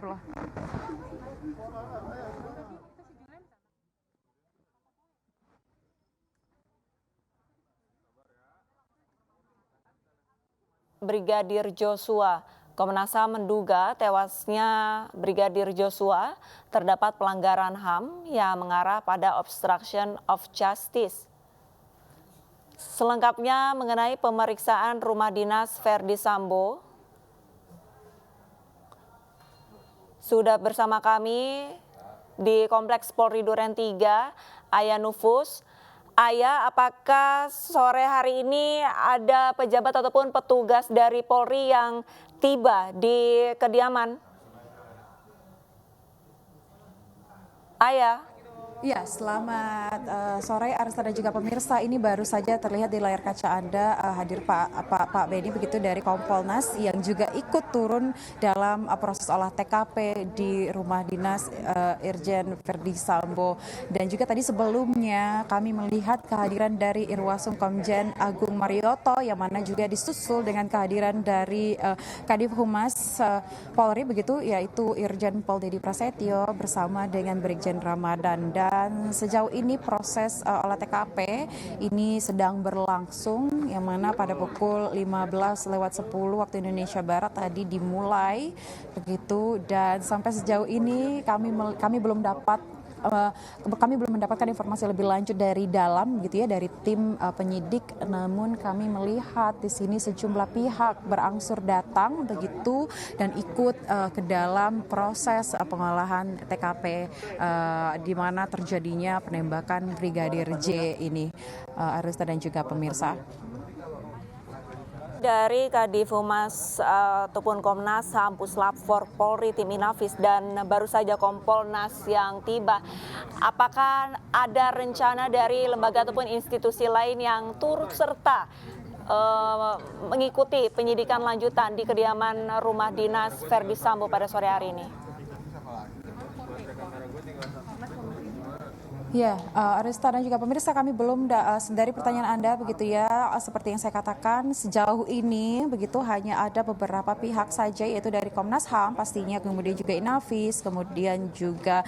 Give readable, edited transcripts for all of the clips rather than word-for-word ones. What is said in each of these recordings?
Astagfirullah. Brigadir Joshua. Komnas HAM menduga tewasnya Brigadir Joshua terdapat pelanggaran HAM yang mengarah pada obstruction of justice. Selengkapnya mengenai pemeriksaan rumah dinas Verdi Sambo, sudah bersama kami di Kompleks Polri Duren 3, Ayah Nufus. Ayah, apakah sore hari ini ada pejabat ataupun petugas dari Polri yang tiba di kediaman? Ayah. Ya, selamat sore Arista dan juga pemirsa. Ini baru saja terlihat di layar kaca Anda hadir Pak Benny begitu dari Kompolnas yang juga ikut turun dalam proses olah TKP di rumah dinas Irjen Verdi Sambo. Dan juga tadi sebelumnya kami melihat kehadiran dari Irwasum Komjen Agung Marioto yang mana juga disusul dengan kehadiran dari Kadif Humas Polri begitu, yaitu Irjen Pol Dedy Prasetyo bersama dengan Brigjen Ramadan. Dan sejauh ini proses olah TKP ini sedang berlangsung, yang mana pada pukul 15:10 waktu Indonesia Barat tadi dimulai begitu. Dan sampai sejauh ini kami belum mendapatkan informasi lebih lanjut dari dalam gitu ya, dari tim penyidik. Namun kami melihat di sini sejumlah pihak berangsur datang begitu dan ikut ke dalam proses pengolahan TKP di mana terjadinya penembakan Brigadir J ini, Arista dan juga pemirsa. Dari Kadif Humas ataupun Komnas HAM, Puslap 4 Polri, tim Inafis, dan baru saja Kompolnas yang tiba. Apakah ada rencana dari lembaga ataupun institusi lain yang turut serta mengikuti penyidikan lanjutan di kediaman rumah dinas Verdi Sambo pada sore hari ini? Ya, Arista dan juga pemirsa, kami belum dari pertanyaan Anda begitu ya, seperti yang saya katakan sejauh ini begitu hanya ada beberapa pihak saja, yaitu dari Komnas HAM pastinya, kemudian juga Inafis, kemudian juga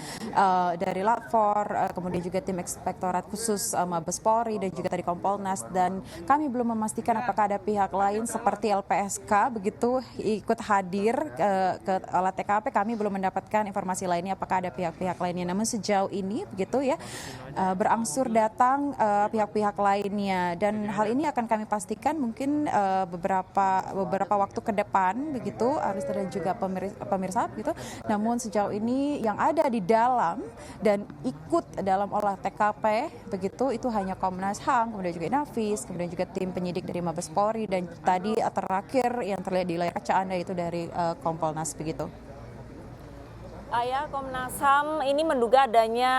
dari Lapor, kemudian juga tim Inspektorat Khusus Mabes Polri dan juga dari Kompolnas. Dan kami belum memastikan apakah ada pihak lain seperti LPSK begitu ikut hadir ke olah TKP. Kami belum mendapatkan informasi lainnya apakah ada pihak-pihak lainnya. Namun sejauh ini begitu ya, berangsur datang pihak-pihak lainnya, dan hal ini akan kami pastikan mungkin beberapa waktu ke depan begitu, Arista dan juga pemirsa gitu. Namun sejauh ini yang ada di dalam dan ikut dalam olah TKP begitu itu hanya Komnas HAM, kemudian juga Inafis, kemudian juga tim penyidik dari Mabes Polri, dan tadi terakhir yang terlihat di layar kaca Anda itu dari Kompolnas begitu. Ayah, Komnas HAM ini menduga adanya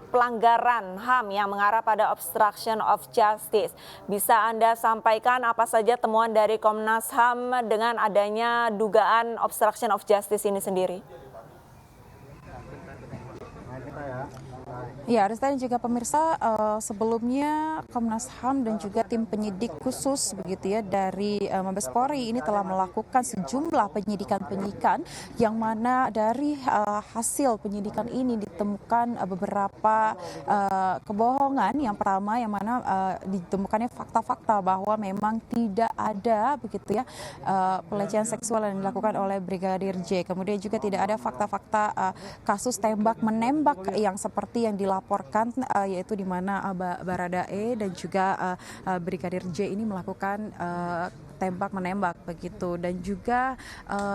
pelanggaran HAM yang mengarah pada obstruction of justice. Bisa Anda sampaikan apa saja temuan dari Komnas HAM dengan adanya dugaan obstruction of justice ini sendiri? Ya, Arista dan juga pemirsa, sebelumnya Komnas HAM dan juga tim penyidik khusus begitu ya dari Mabes Polri ini telah melakukan sejumlah penyidikan yang mana dari hasil penyidikan ini ditemukan beberapa kebohongan. Yang pertama, yang mana ditemukannya fakta-fakta bahwa memang tidak ada begitu ya pelecehan seksual yang dilakukan oleh Brigadir J. Kemudian juga tidak ada fakta-fakta kasus tembak-menembak yang seperti yang dilaporkan, yaitu di mana Baradae dan juga Brigadir J ini melakukan tembak menembak begitu. Dan juga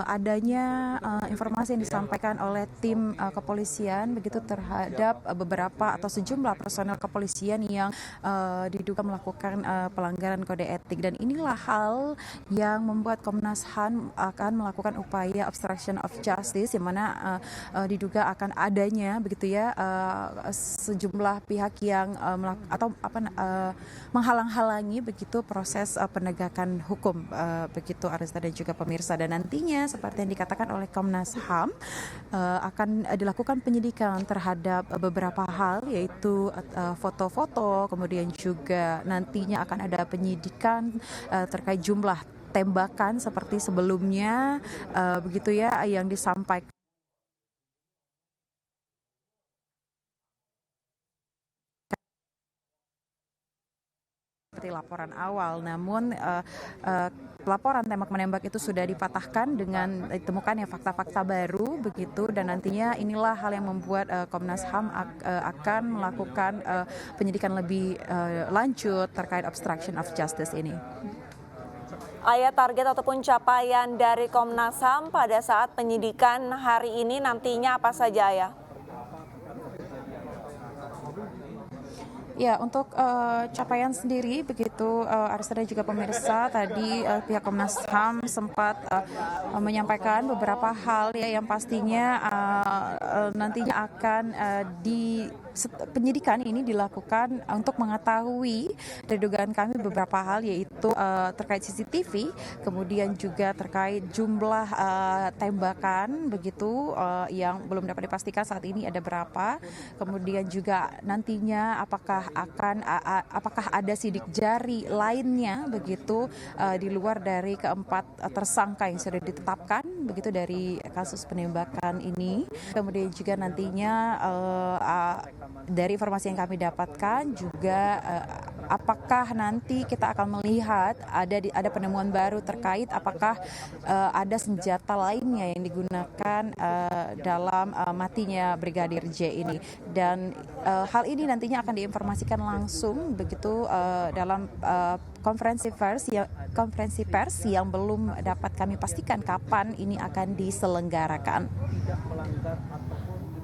adanya informasi yang disampaikan oleh tim kepolisian begitu terhadap beberapa atau sejumlah personel kepolisian yang diduga melakukan pelanggaran kode etik. Dan inilah hal yang membuat Komnas HAM akan melakukan upaya obstruction of justice, yang mana diduga akan adanya begitu ya sejumlah pihak yang menghalang-halangi begitu proses penegakan hukum begitu, Arista dan juga pemirsa. Dan nantinya seperti yang dikatakan oleh Komnas HAM akan dilakukan penyidikan terhadap beberapa hal, yaitu foto-foto, kemudian juga nantinya akan ada penyidikan terkait jumlah tembakan seperti sebelumnya begitu ya yang disampaikan seperti laporan awal. Namun laporan tembak-menembak itu sudah dipatahkan dengan ditemukannya fakta-fakta baru begitu, dan nantinya inilah hal yang membuat Komnas HAM akan melakukan penyidikan lebih lanjut terkait obstruction of justice ini. Ayah, target ataupun capaian dari Komnas HAM pada saat penyidikan hari ini nantinya apa saja, Ayah? Ya, untuk capaian sendiri begitu Arista dan juga pemirsa, tadi pihak Komnas HAM sempat menyampaikan beberapa hal ya yang pastinya nantinya akan penyidikan ini dilakukan untuk mengetahui dari dugaan kami beberapa hal, yaitu terkait CCTV, kemudian juga terkait jumlah tembakan begitu yang belum dapat dipastikan saat ini ada berapa, kemudian juga nantinya apakah ada sidik jari lainnya begitu di luar dari keempat tersangka yang sudah ditetapkan begitu dari kasus penembakan ini. Kemudian juga nantinya dari informasi yang kami dapatkan juga apakah nanti kita akan melihat ada penemuan baru terkait apakah ada senjata lainnya yang digunakan dalam matinya Brigadir J ini, dan hal ini nantinya akan diinformasikan langsung begitu dalam konferensi pers yang belum dapat kami pastikan kapan ini akan diselenggarakan.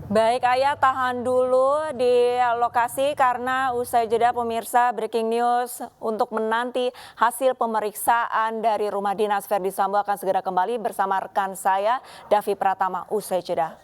Baik, Ayah, tahan dulu di lokasi karena usai jeda pemirsa Breaking News untuk menanti hasil pemeriksaan dari rumah dinas Verdi Sambo akan segera kembali bersama rekan saya Davi Pratama usai jeda.